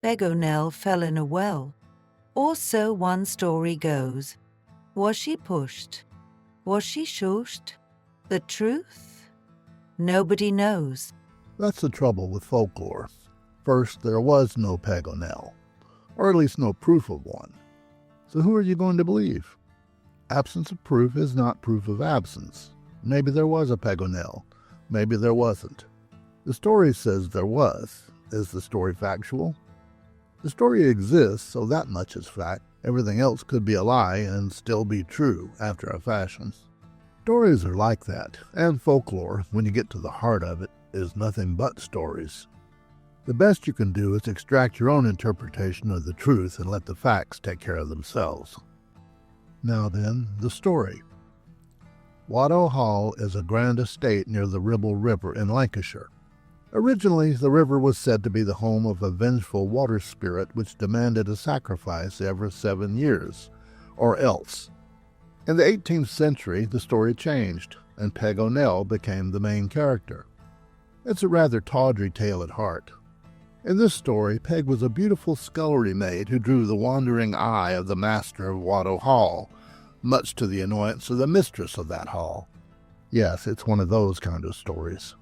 Begonell fell in a well, or so one story goes. Was she pushed? Was she shushed? The truth? Nobody knows. That's the trouble with folklore. First, there was no Paganel, or at least no proof of one. So who are you going to believe? Absence of proof is not proof of absence. Maybe there was a Paganel. Maybe there wasn't. The story says there was. Is the story factual? The story exists, so that much is fact. Everything else could be a lie and still be true after a fashion. Stories are like that, and folklore, when you get to the heart of it, is nothing but stories. The best you can do is extract your own interpretation of the truth and let the facts take care of themselves. Now then, the story. Watteau Hall is a grand estate near the Ribble River in Lancashire. Originally, the river was said to be the home of a vengeful water spirit which demanded a sacrifice every 7 years, or else. In the 18th century, the story changed, and Paganel became the main character. It's a rather tawdry tale at heart. In this story, Peg was a beautiful scullery maid who drew the wandering eye of the master of Watteau Hall, much to the annoyance of the mistress of that hall. Yes, it's one of those kind of stories.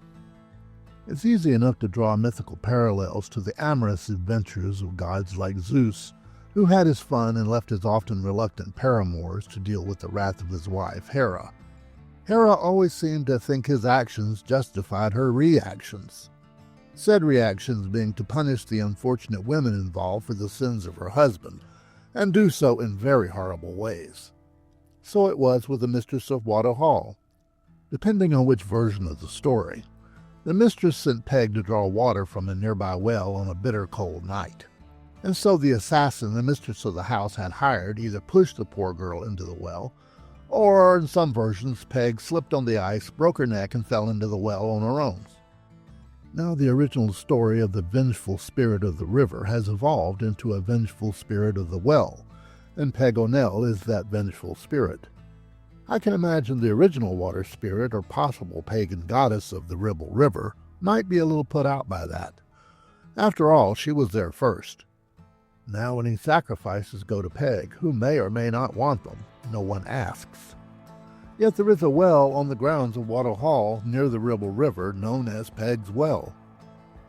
It's easy enough to draw mythical parallels to the amorous adventures of gods like Zeus, who had his fun and left his often reluctant paramours to deal with the wrath of his wife, Hera. Hera always seemed to think his actions justified her reactions, said reactions being to punish the unfortunate women involved for the sins of her husband, and do so in very horrible ways. So it was with the mistress of Watteau Hall. Depending on which version of the story, the mistress sent Peg to draw water from a nearby well on a bitter cold night. And so the assassin the mistress of the house had hired either pushed the poor girl into the well, or in some versions, Peg slipped on the ice, broke her neck, and fell into the well on her own. Now the original story of the vengeful spirit of the river has evolved into a vengeful spirit of the well, and Paganel is that vengeful spirit. I can imagine the original water spirit or possible pagan goddess of the Ribble River might be a little put out by that. After all, she was there first. Now any sacrifices go to Peg, who may or may not want them. No one asks. Yet there is a well on the grounds of Watteau Hall near the Ribble River known as Peg's Well.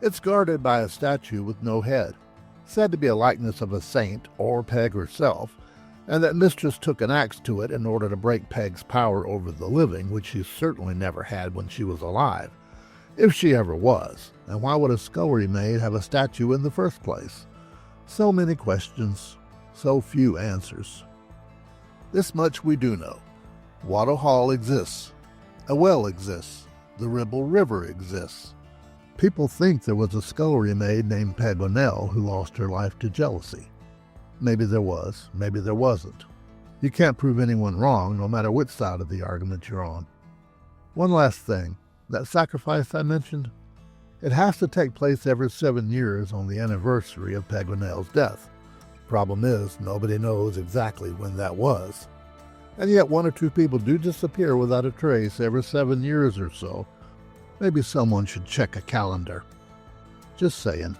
It's guarded by a statue with no head, said to be a likeness of a saint or Peg herself, and that mistress took an axe to it in order to break Peg's power over the living, which she certainly never had when she was alive, if she ever was. And why would a scullery maid have a statue in the first place? So many questions, so few answers. This much we do know. Watteau Hall exists. A well exists. The Ribble River exists. People think there was a scullery maid named Paganel who lost her life to jealousy. Maybe there was, maybe there wasn't. You can't prove anyone wrong, no matter which side of the argument you're on. One last thing. That sacrifice I mentioned? It has to take place every 7 years on the anniversary of Paganel's death. Problem is, nobody knows exactly when that was. And yet 1 or 2 people do disappear without a trace every 7 years or so. Maybe someone should check a calendar. Just saying.